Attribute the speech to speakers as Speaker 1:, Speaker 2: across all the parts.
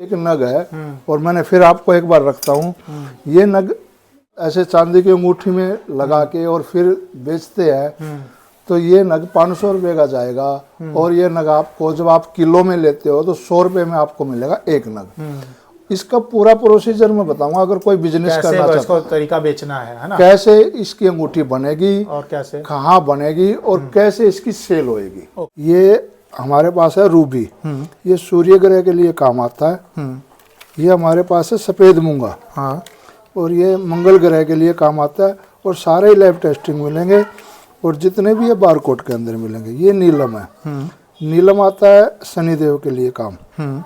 Speaker 1: एक नग है और मैंने फिर आपको एक बार रखता हूँ, ये नग ऐसे चांदी की अंगूठी में लगा के और फिर बेचते हैं तो ये नग 500 रुपये का जाएगा। और ये नग आपको जब आप किलो में लेते हो तो 100 रुपये में आपको मिलेगा एक नग। इसका पूरा प्रोसीजर मैं बताऊंगा। अगर कोई बिजनेस करना चाहता है,
Speaker 2: तरीका बेचना है ना,
Speaker 1: कैसे इसकी अंगूठी बनेगी
Speaker 2: और कैसे
Speaker 1: कहाँ बनेगी और कैसे इसकी सेल होएगी। ये हमारे पास है रूबी, ये सूर्य ग्रह के लिए काम आता है। ये हमारे पास है सफेद मूंगा,
Speaker 2: हाँ,
Speaker 1: और ये मंगल ग्रह के लिए काम आता है। और सारे लैब टेस्टिंग मिलेंगे और जितने भी ये बारकोड के अंदर मिलेंगे। ये नीलम है, नीलम आता है शनिदेव के लिए काम।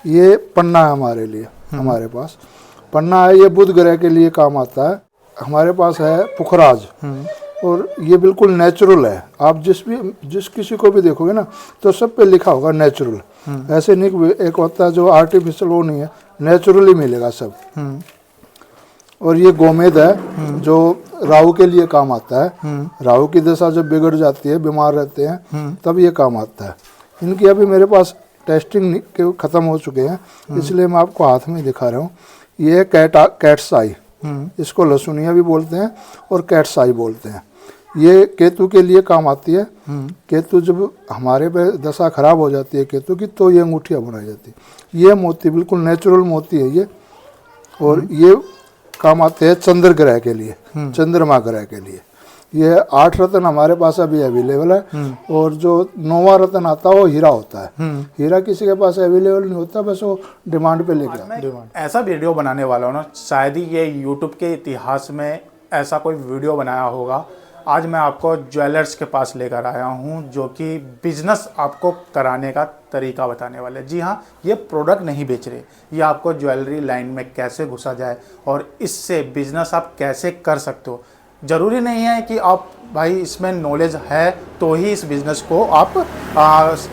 Speaker 1: ये पन्ना है हमारे लिए, हमारे पास पन्ना है, ये बुध ग्रह के लिए काम आता है। हमारे पास है पुखराज, और ये बिल्कुल नेचुरल है। आप जिस किसी को भी देखोगे ना तो सब पे लिखा होगा नेचुरल। ऐसे नहीं एक होता है जो आर्टिफिशियल, वो नहीं है, नेचुरली मिलेगा सब। और ये गोमेद है जो राहु के लिए काम आता है। राहु की दशा जब बिगड़ जाती है, बीमार रहते हैं, तब ये काम आता है। इनकी अभी मेरे पास टेस्टिंग के ख़त्म हो चुके हैं, इसलिए मैं आपको हाथ में दिखा रहा हूँ। ये कैट्स आई, इसको लहसुनिया भी बोलते हैं और कैट्स आई बोलते हैं। ये केतु के लिए काम आती है। केतु जब हमारे पे दशा खराब हो जाती है केतु की, तो ये अंगूठियाँ बनाई जाती है। ये मोती बिल्कुल नेचुरल मोती है ये। और ये काम आते हैं चंद्र ग्रह के लिए, चंद्रमा ग्रह के लिए। ये 8 रत्न हमारे पास अभी अवेलेबल है। और जो 9वां रत्न आता है वो हीरा होता है। हीरा किसी के पास अवेलेबल नहीं होता, बस वो डिमांड पे लेके।
Speaker 2: ऐसा वीडियो बनाने वाला हूँ ना, शायद ही ये यूट्यूब के इतिहास में ऐसा कोई वीडियो बनाया होगा। आज मैं आपको ज्वेलर्स के पास लेकर आया हूँ जो कि बिजनेस आपको कराने का तरीका बताने वाले। जी हाँ, ये प्रोडक्ट नहीं बेच रहे, ये आपको ज्वेलरी लाइन में कैसे घुसा जाए और इससे बिजनेस आप कैसे कर सकते हो। ज़रूरी नहीं है कि आप भाई इसमें नॉलेज है तो ही इस बिज़नेस को आप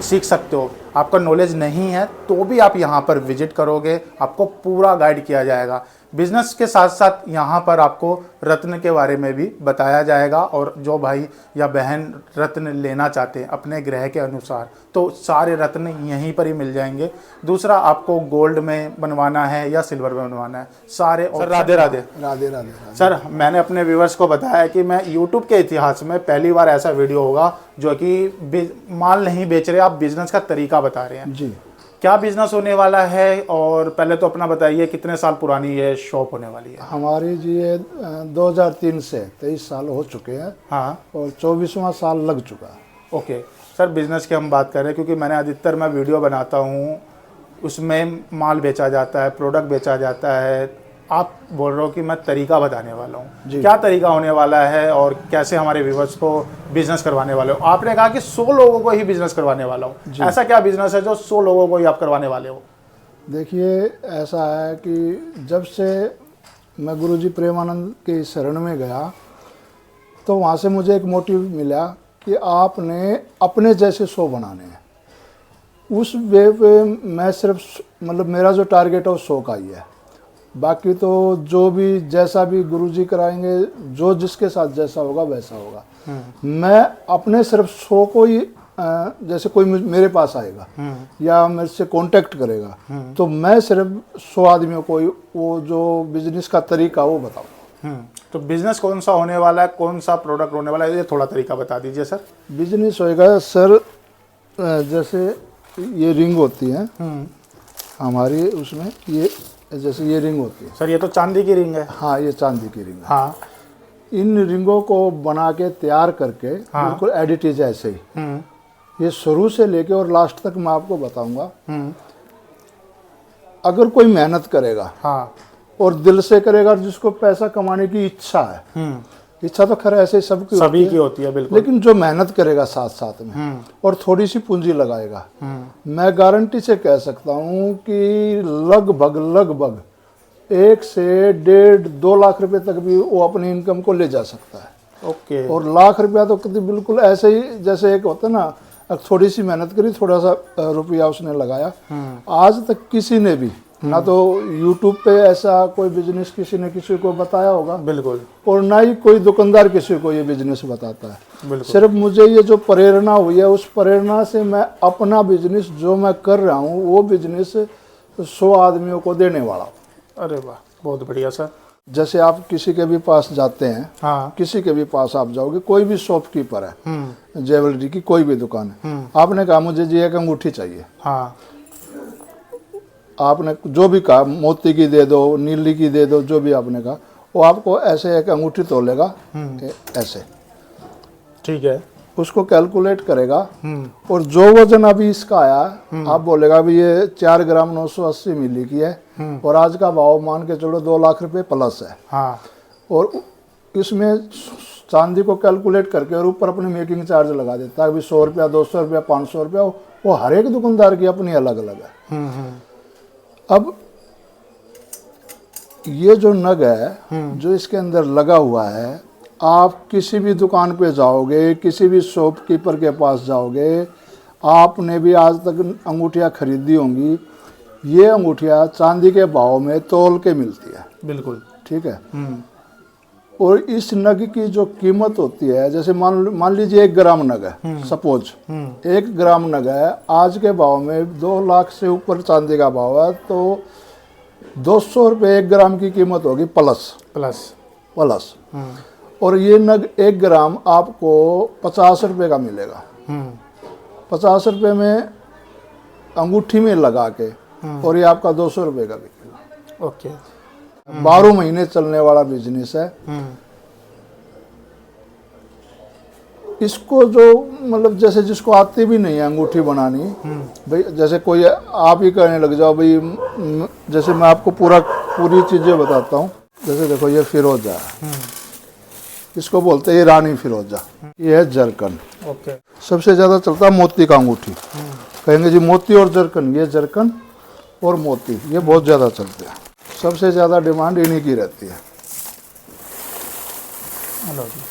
Speaker 2: सीख सकते हो। आपका नॉलेज नहीं है तो भी आप यहाँ पर विजिट करोगे, आपको पूरा गाइड किया जाएगा। बिजनेस के साथ साथ यहाँ पर आपको रत्न के बारे में भी बताया जाएगा। और जो भाई या बहन रत्न लेना चाहते हैं अपने ग्रह के अनुसार, तो सारे रत्न यहीं पर ही मिल जाएंगे। दूसरा, आपको गोल्ड में बनवाना है या सिल्वर में बनवाना है, सारे। और राधे राधे।
Speaker 1: राधे राधे
Speaker 2: सर, मैंने अपने व्यूवर्स को बताया कि मैं यूट्यूब के इतिहास में पहली बार ऐसा वीडियो होगा जो कि माल नहीं बेच रहे, आप बिजनेस का तरीका बता रहे हैं।
Speaker 1: जी,
Speaker 2: क्या बिजनेस होने वाला है? और पहले तो अपना बताइए, कितने साल पुरानी ये शॉप होने वाली है?
Speaker 1: हमारी जी ये 2003 से 23 साल हो चुके हैं।
Speaker 2: हाँ,
Speaker 1: और 24वां साल लग चुका है।
Speaker 2: ओके सर, बिजनेस की हम बात कर रहे हैं क्योंकि मैंने अधिकतर मैं वीडियो बनाता हूँ, उसमें माल बेचा जाता है, प्रोडक्ट बेचा जाता है। आप बोल रहे हो कि मैं तरीका बताने वाला हूँ, क्या तरीका होने वाला है और कैसे हमारे व्यूवर्स को बिजनेस करवाने वाले हो? आपने कहा कि 100 लोगों को ही बिजनेस करवाने वाला हूँ, ऐसा क्या बिजनेस है जो 100 लोगों को ही आप करवाने वाले हो?
Speaker 1: देखिए, ऐसा है कि जब से मैं गुरुजी प्रेमानंद के शरण में गया तो वहाँ से मुझे एक मोटिव मिला कि आपने अपने जैसे 100 बनाने हैं। उस वे पे मैं सिर्फ मतलब मेरा जो टारगेट है वो 100 का ही है। बाकी तो जो भी जैसा भी गुरुजी कराएंगे, जो जिसके साथ जैसा होगा वैसा होगा। मैं अपने सिर्फ 100 को ही जैसे कोई मेरे पास आएगा या मेरे से कांटेक्ट करेगा तो मैं सिर्फ 100 आदमियों को ही वो जो बिजनेस का तरीका वो बताऊँ।
Speaker 2: तो बिजनेस कौन सा होने वाला है, कौन सा प्रोडक्ट होने वाला है, ये थोड़ा तरीका बता दीजिए सर।
Speaker 1: बिजनेस होएगा सर, जैसे ये रिंग होती है हमारी, उसमें ये जैसे ये रिंग होती है
Speaker 2: सर, ये तो चांदी की रिंग है।
Speaker 1: हाँ, ये चांदी की रिंग है।
Speaker 2: हाँ,
Speaker 1: इन रिंगों को बना के तैयार करके बिल्कुल एडिटेज ऐसे ही, ये शुरू से लेके और लास्ट तक मैं आपको बताऊंगा। अगर कोई मेहनत करेगा, हाँ, और दिल से करेगा, जिसको पैसा कमाने की इच्छा है, इच्छा तो खैर ऐसे सभी की होती है बिल्कुल, लेकिन जो मेहनत करेगा साथ साथ में और थोड़ी सी पूंजी लगाएगा, मैं गारंटी से कह सकता हूँ कि लगभग 1 से 1.5-2 लाख रुपए तक भी वो अपनी इनकम को ले जा सकता है।
Speaker 2: ओके।
Speaker 1: और लाख रुपया तो बिल्कुल ऐसे ही, जैसे एक होता है ना, थोड़ी सी मेहनत करी, थोड़ा सा रुपया उसने लगाया। आज तक किसी ने भी ना तो YouTube पे ऐसा कोई बिजनेस किसी ने किसी को बताया होगा, बिल्कुल, और ना ही कोई दुकानदार किसी को ये बिजनेस बताता है। सिर्फ मुझे ये जो प्रेरणा हुई है, उस प्रेरणा से मैं अपना बिजनेस जो मैं कर रहा हूँ वो बिजनेस 100 आदमियों को देने वाला हूँ।
Speaker 2: अरे वाह, बहुत बढ़िया सर।
Speaker 1: जैसे आप किसी के भी पास जाते हैं,
Speaker 2: हाँ।
Speaker 1: किसी के भी पास आप जाओगे, कोई भी शॉपकीपर है, ज्वेलरी की कोई भी दुकान है, आपने कहा मुझे जी एक अंगूठी चाहिए,
Speaker 2: हाँ।
Speaker 1: आपने जो भी कहा, मोती की दे दो, नीली की दे दो, जो भी आपने कहा, वो आपको ऐसे एक अंगूठी तोलेगा, ऐसे,
Speaker 2: ठीक है।
Speaker 1: उसको कैलकुलेट करेगा, और जो वजन अभी इसका आया, आप बोलेगा भी ये 4 ग्राम 980 मिली की है, और आज का भाव मान के चलो 2 लाख रुपए प्लस है।
Speaker 2: हाँ।
Speaker 1: और इसमें चांदी को कैलकुलेट करके और ऊपर अपनी मेकिंग चार्ज लगा देता है, अभी 100 रुपया, 200 रुपया, 500 रुपया, वो हर एक दुकानदार की अपनी अलग अलग है। अब ये जो नग है, जो इसके अंदर लगा हुआ है, आप किसी भी दुकान पे जाओगे, किसी भी शॉपकीपर के पास जाओगे, आपने भी आज तक अंगूठियाँ खरीदी होंगी, ये अंगूठियाँ चांदी के भाव में तोल के मिलती है।
Speaker 2: बिल्कुल।
Speaker 1: ठीक है। और इस नग की जो कीमत होती है, जैसे मान लीजिए 1 ग्राम नग है, सपोज 1 ग्राम नग है, आज के भाव में 2 लाख से ऊपर चांदी का भाव है, तो 200 रुपये 1 ग्राम की कीमत होगी प्लस। और ये नग 1 ग्राम आपको 50 रुपये का मिलेगा। 50 रुपये में अंगूठी में लगा के, और ये आपका 200 रुपये का बिकेगा।
Speaker 2: ओके।
Speaker 1: 12 महीने चलने वाला बिजनेस है। इसको जो मतलब जैसे जिसको आती भी नहीं है अंगूठी बनानी, भाई जैसे कोई आप ही करने लग जाओ भाई, जैसे मैं आपको पूरी चीजें बताता हूँ। जैसे देखो ये फिरोजा है, इसको बोलते हैं रानी फिरोजा, ये है जरकन।
Speaker 2: ओके।
Speaker 1: सबसे ज्यादा चलता है मोती का अंगूठी, कहेंगे जी मोती और जरकन, ये जरकन और मोती ये बहुत ज्यादा चलते हैं, सबसे ज्यादा डिमांड इन्हीं की रहती है।
Speaker 2: हेलो जी।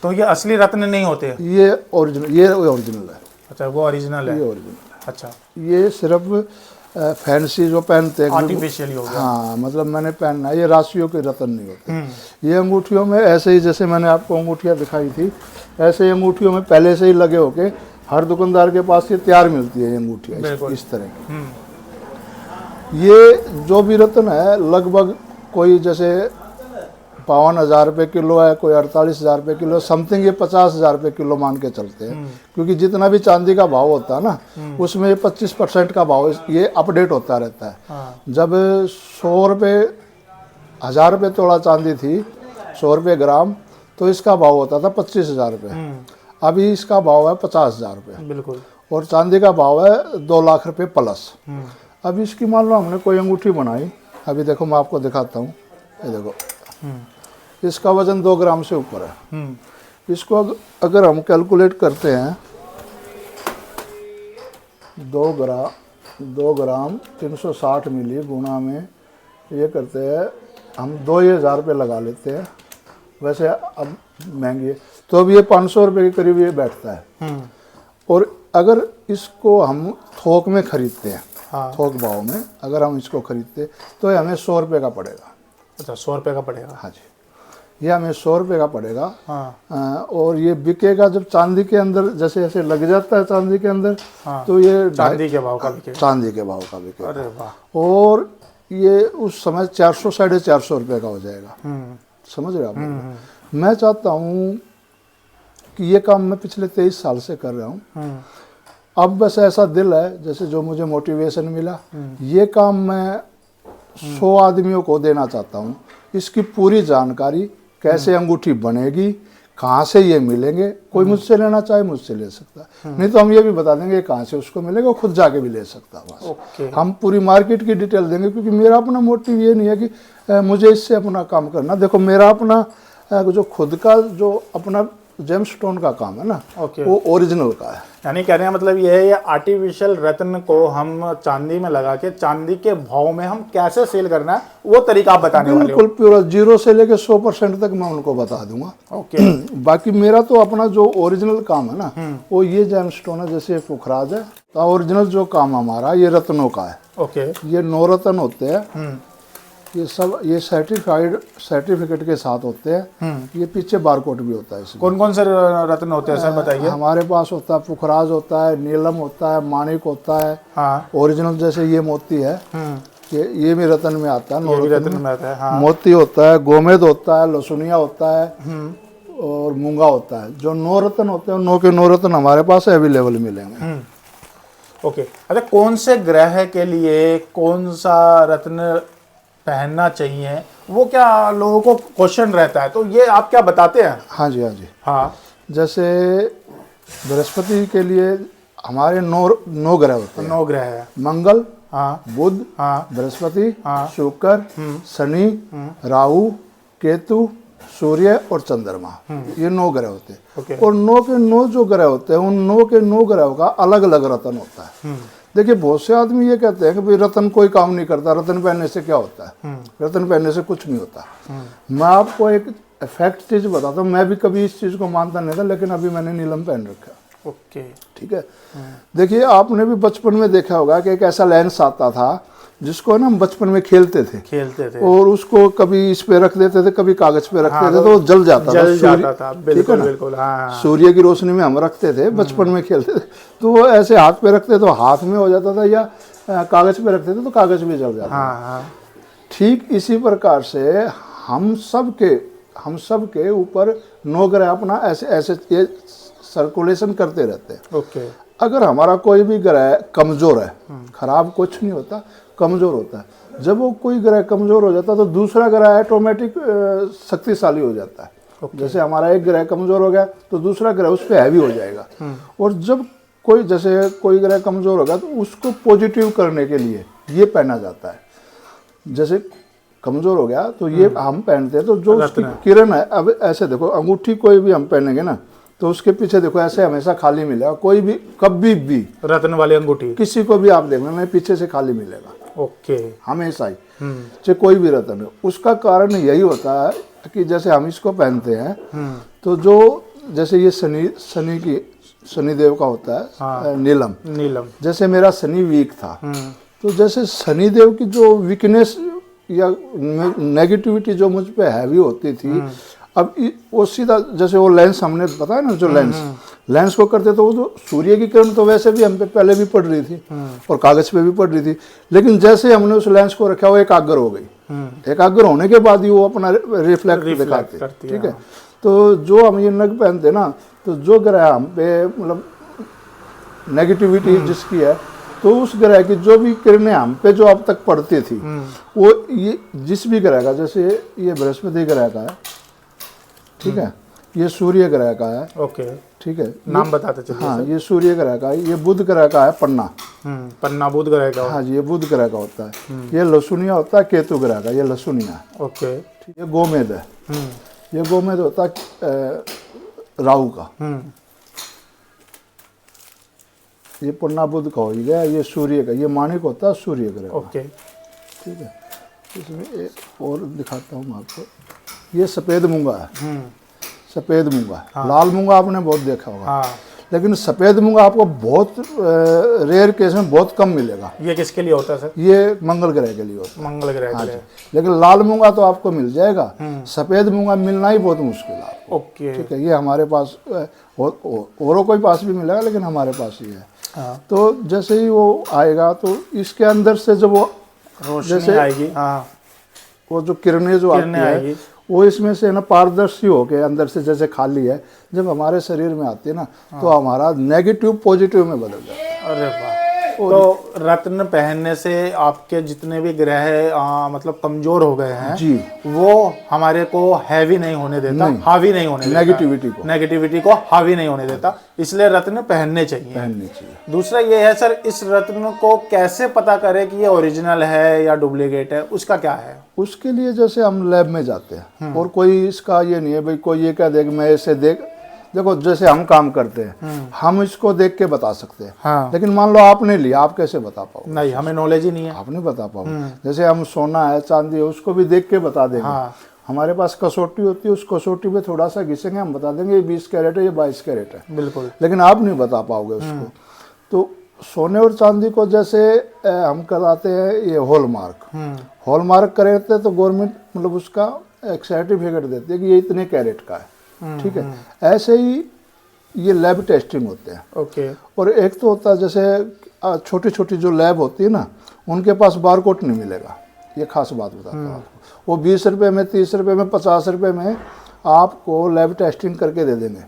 Speaker 2: तो ये असली रत्न नहीं होते?
Speaker 1: ये ओरिजिनल है।
Speaker 2: अच्छा, वो ओरिजिनल है।
Speaker 1: ये ओरिजिनल है।
Speaker 2: अच्छा,
Speaker 1: ये सिर्फ फैंसी जो पहनते हैं,
Speaker 2: आर्टिफिशियल हो गया।
Speaker 1: हाँ, मतलब मैंने पहनना है, ये राशियों के रत्न नहीं होते। ये अंगूठियों में ऐसे ही, जैसे मैंने आपको अंगूठियाँ दिखाई थी, ऐसे ही अंगूठियों में पहले से ही लगे होके हर दुकानदार के पास ये तैयार मिलती है, ये अंगूठियाँ इस तरह की। ये जो भी रत्न है लगभग कोई जैसे 52,000 रुपये किलो है, कोई 48,000 रुपये किलो, समथिंग ये 50,000 रुपये किलो मान के चलते हैं। क्योंकि जितना भी चांदी का भाव होता है ना, उसमें 25% का भाव ये अपडेट होता रहता है।
Speaker 2: हाँ।
Speaker 1: जब 100 रुपये 1000 रुपये तोला चांदी थी, 100 रुपये ग्राम, तो इसका भाव होता था 25,000 रुपये। अभी इसका भाव है 50,000 रुपये।
Speaker 2: बिल्कुल।
Speaker 1: और चांदी का भाव है 2 लाख रुपये प्लस। अब इसकी मान लो हमने कोई अंगूठी बनाई, अभी देखो मैं आपको दिखाता हूँ, ये देखो इसका वजन 2 ग्राम से ऊपर है। इसको अगर हम कैलकुलेट करते हैं, 2 ग्राम 360 मिली गुणा में ये करते हैं हम 2,000 रुपये लगा लेते हैं, वैसे अब महंगी है, तो अब ये 500 रुपये के करीब ये बैठता है। और अगर इसको हम थोक में खरीदते हैं,
Speaker 2: हाँ।
Speaker 1: थोक भाव में अगर हम इसको खरीदते तो ये हमें 100 रुपये का पड़ेगा।
Speaker 2: अच्छा, 100 रुपये का पड़ेगा।
Speaker 1: हाँ जी, ये हमें 100 रुपये का पड़ेगा।
Speaker 2: हाँ।
Speaker 1: और ये बिकेगा जब चांदी के अंदर जैसे जैसे लग जाता है चांदी के अंदर,
Speaker 2: हाँ।
Speaker 1: तो ये
Speaker 2: चांदी के भाव का बिकेगा।
Speaker 1: चांदी के भाव का बिकेगा।
Speaker 2: अरे वाह।
Speaker 1: और ये उस समय 400 साढ़े 400 रुपये का हो जाएगा। समझ रहे हो आप? मैं चाहता हूँ कि ये काम मैं पिछले 23 साल से कर रहा हूँ। अब बस ऐसा दिल है, जैसे जो मुझे मोटिवेशन मिला, ये काम मैं 100 आदमियों को देना चाहता हूँ। इसकी पूरी जानकारी, कैसे अंगूठी बनेगी, कहाँ से ये मिलेंगे, कोई मुझसे लेना चाहे मुझसे ले सकता है, नहीं तो हम ये भी बता देंगे कहाँ से उसको मिलेगा, वो खुद जाके भी ले सकता है वहाँ से। हम पूरी मार्केट की डिटेल देंगे, क्योंकि मेरा अपना मोटिव ये नहीं है कि मुझे इससे अपना काम करना। देखो मेरा अपना जो खुद का जो अपना जेमस्टोन का काम है ना, वो ओरिजिनल का है।
Speaker 2: यानी कहने का मतलब ये है, ये आर्टिफिशियल रत्न को हम चांदी में लगा के चांदी के भाव में हम कैसे सेल करना है, वो तरीका आप बताने वाले हो।
Speaker 1: बिल्कुल प्योर 0 से लेके 100% तक मैं उनको बता दूंगा।
Speaker 2: ओके।
Speaker 1: बाकी मेरा तो अपना जो ओरिजिनल काम है ना, वो ये जेमस्टोन है, जैसे पुखराज है, तो ओरिजिनल जो काम हमारा ये रत्नों का है।
Speaker 2: ओके।
Speaker 1: ये 9 रत्न होते हैं, ये सर्टिफिकेट के साथ होते हैं। ये पीछे बारकोड भी होता है इसमें।
Speaker 2: कौन कौन से रत्न होते हैं सर बताइए।
Speaker 1: हमारे पास होता है पुखराज होता है, नीलम होता है, माणिक होता है।
Speaker 2: हाँ।
Speaker 1: ओरिजिनल जैसे ये मोती है, ये भी रत्न में आता है।
Speaker 2: ये भी रत्न में आता है। हाँ।
Speaker 1: मोती होता है, गोमेद होता है, लसुनिया होता है और मूंगा होता है। जो 9 रत्न होते हैं 9 के 9 रत्न हमारे पास अवेलेबल मिलेंगे।
Speaker 2: ओके। अच्छा, कौन से ग्रह के लिए कौन सा रत्न पहनना चाहिए, वो क्या लोगों को क्वेश्चन रहता है, तो ये आप क्या बताते हैं।
Speaker 1: हाँ जी, हाँ जी।
Speaker 2: हाँ।
Speaker 1: जैसे बृहस्पति के लिए हमारे 9 ग्रह होते हैं।
Speaker 2: 9 ग्रह है।
Speaker 1: मंगल,
Speaker 2: हाँ।
Speaker 1: बुध,
Speaker 2: हाँ।
Speaker 1: बृहस्पति,
Speaker 2: हाँ।
Speaker 1: शुक्र, शनि, राहु, केतु, सूर्य और चंद्रमा। ये 9 ग्रह होते हैं।
Speaker 2: ओके।
Speaker 1: और 9 के 9 जो ग्रह होते हैं, उन 9 के 9 ग्रहों का अलग अलग रत्न होता है। देखिए, बहुत से आदमी ये कहते हैं कि भाई रत्न कोई काम नहीं करता, रत्न पहनने से क्या होता है। रत्न पहनने से कुछ नहीं होता। मैं आपको एक फैक्ट चीज बताता हूँ। मैं भी कभी इस चीज को मानता नहीं था, लेकिन अभी मैंने नीलम पहन रखा।
Speaker 2: ओके।
Speaker 1: ठीक है। देखिए, आपने भी बचपन में देखा होगा कि एक ऐसा लेंस आता था जिसको ना हम बचपन में खेलते थे और उसको कभी इस पे रख देते थे, कभी कागज पे रखते थे, तो वो जल जाता
Speaker 2: था। बिल्कुल बिल्कुल। हाँ।
Speaker 1: सूर्य की रोशनी में हम रखते थे, बचपन में खेलते थे, तो वो ऐसे हाथ पे रखते तो हाथ में हो जाता था, या कागज पे रखते थे तो कागज भी जल जाता था। ठीक इसी प्रकार से हम सब के ऊपर 9 ग्रह अपना ऐसे ऐसे ये सर्कुलेशन करते रहते हैं।
Speaker 2: ओके।
Speaker 1: अगर हमारा कोई भी ग्रह कमजोर है, खराब कुछ नहीं होता, कमजोर होता है। जब वो कोई ग्रह कमजोर हो जाता है तो दूसरा ग्रह ऑटोमेटिक शक्तिशाली हो जाता है। जैसे हमारा एक ग्रह कमजोर हो गया तो दूसरा ग्रह उस पर हैवी हो जाएगा। और जब कोई ग्रह कमजोर होगा तो उसको पॉजिटिव करने के लिए ये पहना जाता है। जैसे कमजोर हो गया तो ये हम पहनते हैं, तो जो उसकी किरण है, अब ऐसे देखो, अंगूठी कोई भी हम पहनेंगे ना तो उसके पीछे देखो ऐसे हमेशा खाली मिलेगा। कोई भी कभी भी
Speaker 2: रत्न वाली अंगूठी
Speaker 1: किसी को भी आप देखना पीछे से खाली मिलेगा।
Speaker 2: ओके।
Speaker 1: हमेशा ही, चाहे कोई भी रत्न है। उसका कारण यही होता है कि जैसे हम इसको पहनते हैं तो जो जैसे ये शनिदेव का होता है। हाँ। नीलम। जैसे मेरा शनि वीक था, तो जैसे शनिदेव की जो वीकनेस या नेगेटिविटी जो मुझ पे हैवी होती थी, अब वो सीधा जैसे वो लेंस हमने बताया ना, जो लेंस को करते तो वो जो सूर्य की किरण तो वैसे भी हम पे पहले भी पड़ रही थी और कागज पे भी पड़ रही थी, लेकिन जैसे हमने उस लेंस को रखा वो एकाग्र हो गई। एकाग्र होने के बाद ही वो अपना रिफ्लेक्ट दिखाते। ठीक है। तो जो हम ये नग पहनते ना, तो जो ग्रह हम पे मतलब नेगेटिविटी जिसकी है, तो उस ग्रह की जो भी किरणें हम पे जो अब तक पड़ती थी, वो ये जिस भी ग्रह का, जैसे ये बृहस्पति ग्रह का है, ठीक है, ये सूर्य ग्रह का है।
Speaker 2: ओके।
Speaker 1: ठीक है,
Speaker 2: नाम बताते चलिए।
Speaker 1: हाँ, ये सूर्य ग्रह का है। ये बुध ग्रह का है, पन्ना
Speaker 2: बुध ग्रह का।
Speaker 1: हाँ जी, ये बुध ग्रह का होता है। ये लसुनिया होता है केतु ग्रह का, ये लसुनिया।
Speaker 2: ओके।
Speaker 1: ये गोमेद है। ये गोमेद होता है राहु का। ये पन्ना बुध का हो गया। ये सूर्य का, ये माणिक होता है सूर्य ग्रह का।
Speaker 2: ओके।
Speaker 1: ठीक है। इसमें एक और दिखाता हूँ आपको। ये सफ़ेद मूंगा है। सफ़ेद मूंगा। हाँ। लाल मूंगा आपने बहुत देखा होगा। हाँ। लेकिन सफ़ेद मूंगा आपको बहुत रेयर केस में बहुत कम मिलेगा।
Speaker 2: ये किसके लिए होता है सर?
Speaker 1: ये मंगल ग्रह के लिए होता है।
Speaker 2: मंगल ग्रह के लिए।
Speaker 1: लेकिन लाल मूंगा तो आपको मिल जाएगा। सफ़ेद मूंगा मिलना ही बहुत मुश्किल है आपको।
Speaker 2: ओके।
Speaker 1: ठीक है। ये हमारे पास औरों कोई पास भी मिलेगा, लेकिन हमारे पास ही है। हाँ। तो जैसे ही वो आएगा तो इसके अंदर से जब वो
Speaker 2: रोशनी आएगी, हाँ,
Speaker 1: वो जो किरणें जो आती है वो इसमें से ना पारदर्शी होके अंदर से जैसे खाली है, जब हमारे शरीर में आती है ना, तो हमारा नेगेटिव पॉजिटिव में बदल जाता है।
Speaker 2: अरे वाह। तो रत्न पहनने से आपके जितने भी ग्रह मतलब कमजोर हो गए हैं
Speaker 1: जी,
Speaker 2: वो हमारे को हैवी नहीं होने देता, हावी नहीं होने देता, नेगेटिविटी को हावी नहीं होने देता। इसलिए रत्न पहनने चाहिए। दूसरा ये है सर, इस रत्न को कैसे पता करें कि ये ओरिजिनल है या डुप्लीकेट है, उसका क्या है?
Speaker 1: उसके लिए जैसे हम लैब में जाते हैं और कोई इसका ये नहीं है भाई कोई ये क्या देख, मैं ऐसे देखो जैसे हम काम करते हैं, हम इसको देख के बता सकते हैं। हाँ। लेकिन मान लो आपने लिया, आप कैसे बता पाओगे?
Speaker 2: नहीं, हमें नॉलेज ही नहीं है,
Speaker 1: आप नहीं बता पाओगे। जैसे हम सोना है, चांदी है, उसको भी देख के बता देंगे। हाँ। हमारे पास कसौटी होती है, उस कसौटी पे थोड़ा सा घिसेंगे, हम बता देंगे ये 20 कैरेट है, ये 22 कैरेट है।
Speaker 2: बिल्कुल।
Speaker 1: लेकिन आप नहीं बता पाओगे उसको। तो सोने और चांदी को जैसे हम कराते हैं ये हॉलमार्क, हॉलमार्क करते तो गवर्नमेंट मतलब उसका एक सर्टिफिकेट देती है कि ये इतने कैरेट का है, ठीक है। ऐसे ही ये लैब टेस्टिंग होते हैं।
Speaker 2: ओके।
Speaker 1: और एक तो होता है जैसे छोटी छोटी जो लैब होती है ना, उनके पास बारकोड नहीं मिलेगा, ये खास बात बताता हूँ आपको। वो 20 रुपये में, 30 रुपये में, 50 रुपये में आपको लैब टेस्टिंग करके दे देंगे।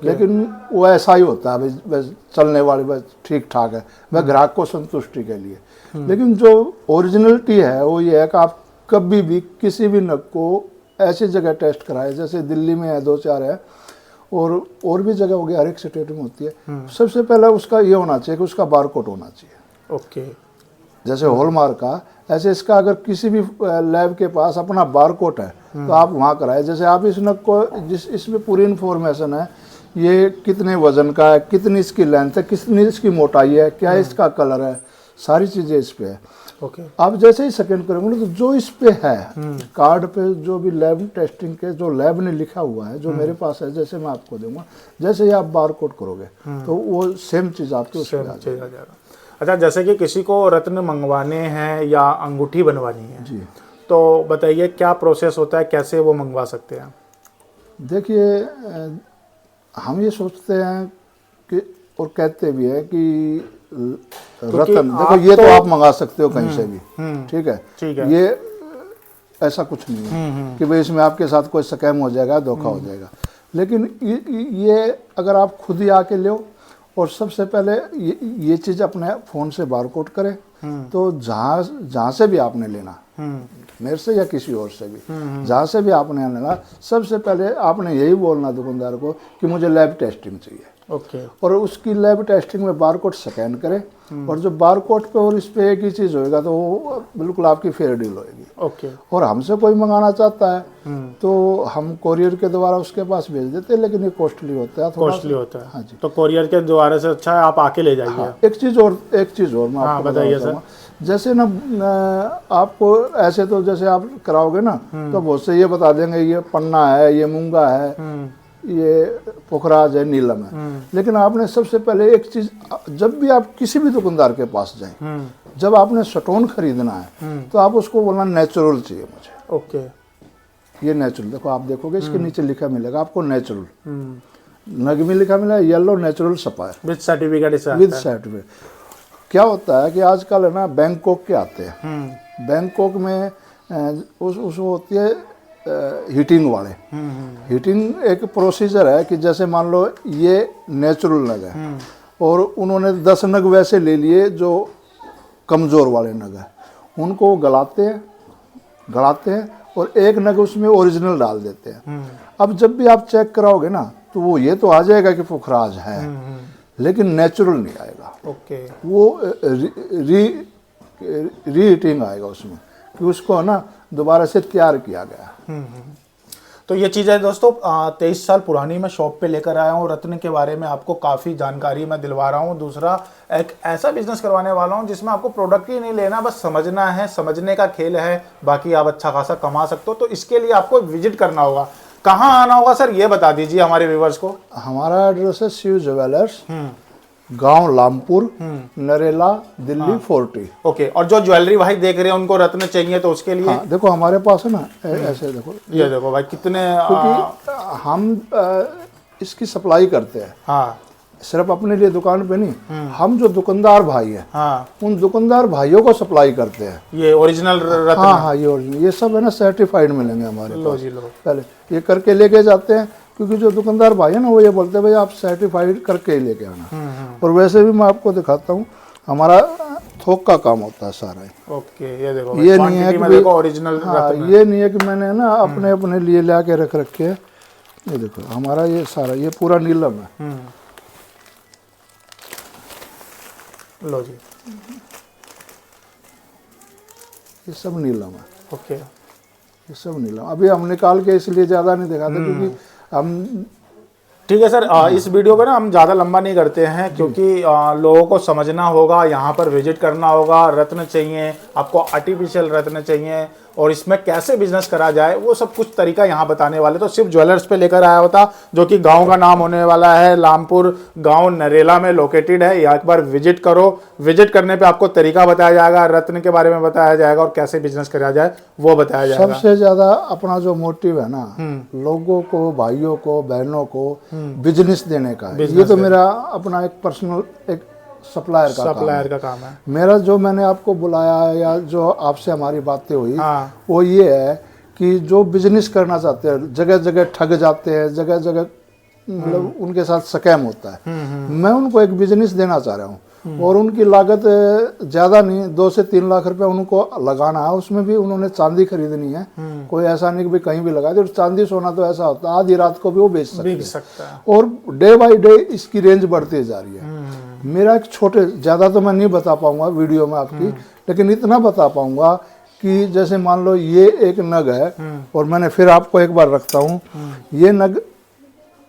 Speaker 1: लेकिन वो ऐसा ही होता है, बस चलने वाली, बस ठीक ठाक है, वह ग्राहक को संतुष्टि के लिए। लेकिन जो ओरिजिनलिटी है वो ये है कि आप कभी भी किसी भी नग को ऐसी जगह टेस्ट कराए, जैसे दिल्ली में है, 2-4 है, और भी जगह होगी, हर एक स्टेट में होती है। सबसे पहले उसका ये होना चाहिए कि उसका बारकोड होना चाहिए।
Speaker 2: ओके।
Speaker 1: जैसे हॉलमार्क का, ऐसे इसका अगर किसी भी लैब के पास अपना बारकोड है तो आप वहाँ कराए। जैसे आप इस नग को, इसमें पूरी इन्फॉर्मेशन है, ये कितने वजन का है, कितनी इसकी लेंथ है, कितनी इसकी मोटाई है, क्या इसका कलर है, सारी चीज़ें इस पे है।
Speaker 2: ओके।
Speaker 1: आप जैसे ही सेकंड करेंगे तो जो इस पे है कार्ड पे, जो भी लैब टेस्टिंग के जो लैब ने लिखा हुआ है, जो मेरे पास है, जैसे मैं आपको दूंगा, जैसे ही आप बारकोड करोगे तो वो सेम चीज़ आपके उसमें आ जाएगी।
Speaker 2: अच्छा, जैसे कि किसी को रत्न मंगवाने हैं या अंगूठी बनवानी है
Speaker 1: जी,
Speaker 2: तो बताइए क्या प्रोसेस होता है, कैसे वो मंगवा सकते हैं?
Speaker 1: देखिए हम ये सोचते हैं कि, और कहते भी है कि रतन, देखो ये तो आप मंगा सकते हो कहीं से भी, ठीक है,
Speaker 2: ठीक है।
Speaker 1: ये ऐसा कुछ नहीं है कि भाई इसमें आपके साथ कोई स्कैम हो जाएगा, धोखा हो जाएगा। लेकिन ये अगर आप खुद ही आके लो, और सबसे पहले ये चीज़ अपने फ़ोन से बारकोड करें, तो जहाँ से भी आपने लेना, मेरे से या किसी और से भी, जहाँ से भी आपने लेना, सबसे पहले आपने यही बोलना दुकानदार को कि मुझे लैब टेस्टिंग चाहिए।
Speaker 2: ओके।
Speaker 1: और उसकी लैब टेस्टिंग में बारकोड स्कैन करें, और जो बारकोड पे और इस पे एक ही चीज़ होएगा तो वो बिल्कुल आपकी फेयर डील होएगी।
Speaker 2: ओके।
Speaker 1: और हमसे कोई मंगाना चाहता है तो हम कोरियर के द्वारा उसके पास भेज देते हैं, लेकिन ये कॉस्टली होता है, थोड़ा
Speaker 2: कॉस्टली होता है।
Speaker 1: हाँ जी।
Speaker 2: तो कोरियर के द्वारा से अच्छा है आप आके ले जाइए।
Speaker 1: हाँ, एक चीज़ और मैं आपको
Speaker 2: बताइए
Speaker 1: बताऊंगा। जैसे ना आपको ऐसे तो जैसे आप कराओगे ना तो बहुत से ये बता देंगे ये पन्ना है, ये मूंगा है, ये पुखराज है, नीलम है। लेकिन आपने सबसे पहले एक चीज़, जब भी आप किसी भी दुकानदार के पास जाएं, जब आपने स्टोन खरीदना है तो आप उसको बोलना नेचुरल चाहिए मुझे।
Speaker 2: ओके।
Speaker 1: ये नेचुरल, देखो आप देखोगे इसके नीचे लिखा मिलेगा आपको नेचुरल, नग में लिखा मिला yellow natural sapphire
Speaker 2: with certificate.
Speaker 1: With certificate. क्या होता है कि आजकल है ना बैंकॉक के आते हैं, बैंकॉक में उस होती है हीटिंग वाले। हीटिंग एक प्रोसीजर है कि जैसे मान लो ये नेचुरल नग है और उन्होंने 10 नग वैसे ले लिए जो कमज़ोर वाले नग है, उनको गलाते हैं और एक नग उसमें ओरिजिनल डाल देते हैं। अब जब भी आप चेक कराओगे ना तो वो ये तो आ जाएगा कि पुखराज है, लेकिन नेचुरल नहीं आएगा।
Speaker 2: ओके।
Speaker 1: वो रीहीटिंग आएगा उसमें, कि उसको ना दोबारा से तैयार किया गया।
Speaker 2: तो ये चीज़ें दोस्तों 23 साल पुरानी मैं शॉप पे लेकर आया हूँ। रत्न के बारे में आपको काफ़ी जानकारी मैं दिलवा रहा हूँ। दूसरा एक ऐसा बिजनेस करवाने वाला हूँ जिसमें आपको प्रोडक्ट ही नहीं लेना, बस समझना है, समझने का खेल है, बाकी आप अच्छा खासा कमा सकते हो। तो इसके लिए आपको विजिट करना होगा। कहाँ आना होगा सर ये बता दीजिए हमारे व्यूवर्स को।
Speaker 1: हमारा एड्रेस है शिव ज्वेलर्स, गांव लामपुर, नरेला, दिल्ली 40।
Speaker 2: ओके। और जो ज्वेलरी भाई देख रहे हैं उनको रत्न चाहिए तो उसके लिए
Speaker 1: देखो हमारे पास है ना ऐसे देखो,
Speaker 2: ये देखो भाई कितने
Speaker 1: क्योंकि हम इसकी सप्लाई करते हैं।
Speaker 2: हाँ।
Speaker 1: सिर्फ अपने लिए दुकान पे नहीं, हम जो दुकानदार भाई हैं,
Speaker 2: हाँ,
Speaker 1: उन दुकानदार भाइयों को सप्लाई करते हैं।
Speaker 2: ये ओरिजिनल रत्न।
Speaker 1: हाँ, ये ओरिजिनल, ये सब है ना सर्टिफाइड मिलेंगे हमारे
Speaker 2: लो
Speaker 1: पास।
Speaker 2: जी लो।
Speaker 1: पहले ये करके लेके जाते हैं, क्योंकि जो दुकानदार भाई है ना वो ये बोलते हैं भाई आप सर्टिफाइड करके ही लेके आना। और वैसे भी मैं आपको दिखाता हूँ, हमारा थोक का काम होता है सारा।
Speaker 2: ओके। ये देखो
Speaker 1: ये नहीं है कि
Speaker 2: ओरिजिनल रत्न।
Speaker 1: ये नहीं है कि मैंने ना अपने लिए ला के रख रखे है। ये देखो हमारा ये सारा, ये पूरा नीलम है।
Speaker 2: लो जी,
Speaker 1: ये सब नीलम है।
Speaker 2: ओके।
Speaker 1: ये सब नीलम अभी हम निकाल के इसलिए ज़्यादा नहीं दिखाते, क्योंकि हम
Speaker 2: ठीक है सर। इस वीडियो को ना हम ज़्यादा लंबा नहीं करते हैं, क्योंकि लोगों को समझना होगा, यहाँ पर विजिट करना होगा। रत्न चाहिए आपको, आर्टिफिशियल रत्न चाहिए, और इसमें कैसे बिजनेस करा जाए वो सब कुछ तरीका यहाँ बताने वाले। तो सिर्फ ज्वेलर्स पे लेकर आया होता, जो कि गांव का नाम होने वाला है लामपुर गांव, नरेला में लोकेटेड है। यहाँ एक बार विजिट करो, विजिट करने पे आपको तरीका बताया जाएगा, रत्न के बारे में बताया जाएगा और कैसे बिजनेस करा जाए वो बताया जाएगा।
Speaker 1: सबसे ज्यादा अपना जो मोटिव है ना, लोगों को, भाइयों को, बहनों को बिजनेस देने का है। ये तो मेरा अपना एक पर्सनल एक सप्लायर का काम है। मेरा जो मैंने आपको बुलाया है या जो आपसे हमारी बातें हुई, वो ये है कि जो बिजनेस करना चाहते हैं, जगह जगह ठग जाते हैं, जगह जगह मतलब उनके साथ स्कैम होता है, मैं उनको एक बिजनेस देना चाह रहा हूँ। और उनकी लागत ज़्यादा नहीं, 2 से 3 लाख रुपए उनको लगाना है। उसमें भी उन्होंने चांदी खरीदनी है, कोई ऐसा नहीं कि भाई कहीं भी लगा दे। और चांदी सोना तो ऐसा होता है आधी रात को भी वो बेच सकता है। और डे बाई डे इसकी रेंज बढ़ती जा रही है। मेरा एक छोटे, ज़्यादा तो मैं नहीं बता पाऊंगा वीडियो में आपकी, लेकिन इतना बता पाऊंगा कि जैसे मान लो ये एक नग है, और मैंने फिर आपको एक बार रखता हूँ, ये नग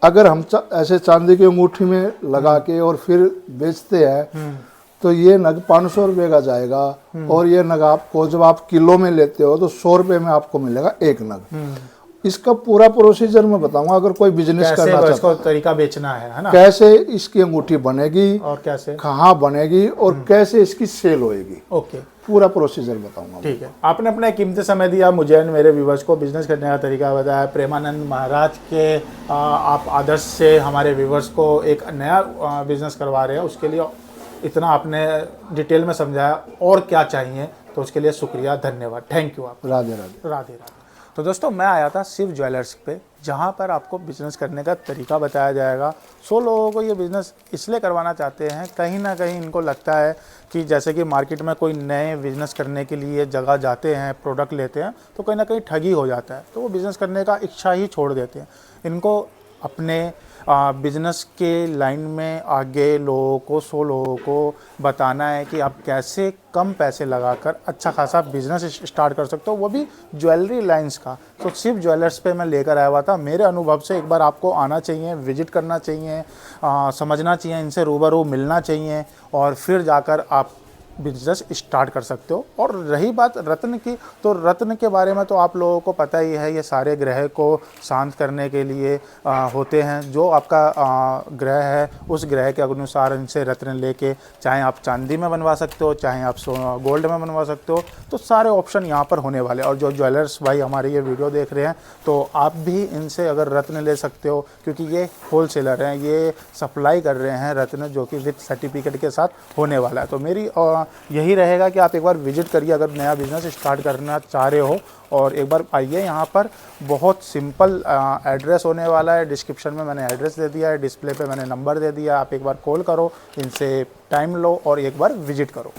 Speaker 1: अगर हम ऐसे चांदी की अंगूठी में लगा के और फिर बेचते हैं तो ये नग 500 रुपये का जाएगा। और ये नग आपको जब आप किलो में लेते हो तो 100 रुपये में आपको मिलेगा एक नग। इसका पूरा प्रोसीजर मैं बताऊंगा। अगर कोई बिजनेस करना चाहता है,
Speaker 2: तरीका बेचना है ना,
Speaker 1: कैसे इसकी अंगूठी बनेगी
Speaker 2: और कैसे
Speaker 1: कहाँ बनेगी और कैसे इसकी सेल होएगी,
Speaker 2: ओके,
Speaker 1: पूरा प्रोसीजर बताऊंगा।
Speaker 2: ठीक है। आपने अपना कीमती समय दिया मुझे और मेरे व्यूवर्स को, बिजनेस करने का तरीका बताया। प्रेमानंद महाराज के आप आदर्श से हमारे व्यूवर्स को एक नया बिजनेस करवा रहे हैं, उसके लिए इतना आपने डिटेल में समझाया। और क्या चाहिए तो उसके लिए शुक्रिया, धन्यवाद, थैंक यू। आप
Speaker 1: राधे राधे।
Speaker 2: राधे राधे। तो दोस्तों मैं आया था शिव ज्वेलर्स पे, जहाँ पर आपको बिज़नेस करने का तरीका बताया जाएगा। 100 लोगों को ये बिज़नेस इसलिए करवाना चाहते हैं, कहीं ना कहीं इनको लगता है कि जैसे कि मार्केट में कोई नए बिज़नेस करने के लिए जगह जाते हैं, प्रोडक्ट लेते हैं, तो कहीं ना कहीं ठगी हो जाता है, तो वो बिज़नेस करने का इच्छा ही छोड़ देते हैं। इनको अपने बिज़नेस के लाइन में आगे लोगों को, 100 लोगों को बताना है कि आप कैसे कम पैसे लगाकर अच्छा खासा बिज़नेस स्टार्ट कर सकते हो, वो भी ज्वेलरी लाइंस का। तो सिर्फ ज्वेलर्स पे मैं लेकर आया हुआ था। मेरे अनुभव से एक बार आपको आना चाहिए, विजिट करना चाहिए, समझना चाहिए, इनसे रूबरू मिलना चाहिए, और फिर जाकर आप बिजनेस स्टार्ट कर सकते हो। और रही बात रत्न की, तो रत्न के बारे में तो आप लोगों को पता ही है, ये सारे ग्रह को शांत करने के लिए होते हैं। जो आपका ग्रह है उस ग्रह के अनुसार इनसे रत्न लेके, चाहे आप चांदी में बनवा सकते हो, चाहे आप गोल्ड में बनवा सकते हो, तो सारे ऑप्शन यहाँ पर होने वाले। और जो ज्वेलर्स भाई हमारे ये वीडियो देख रहे हैं, तो आप भी इनसे अगर रत्न ले सकते हो, क्योंकि ये होलसेलर हैं, ये सप्लाई कर रहे हैं रत्न, जो कि विथ सर्टिफिकेट के साथ होने वाला है। तो मेरी यही रहेगा कि आप एक बार विजिट करिए अगर नया बिज़नेस स्टार्ट करना चाह रहे हो, और एक बार आइए यहाँ पर। बहुत सिंपल एड्रेस होने वाला है, डिस्क्रिप्शन में मैंने एड्रेस दे दिया है, डिस्प्ले पे मैंने नंबर दे दिया, आप एक बार कॉल करो, इनसे टाइम लो और एक बार विजिट करो।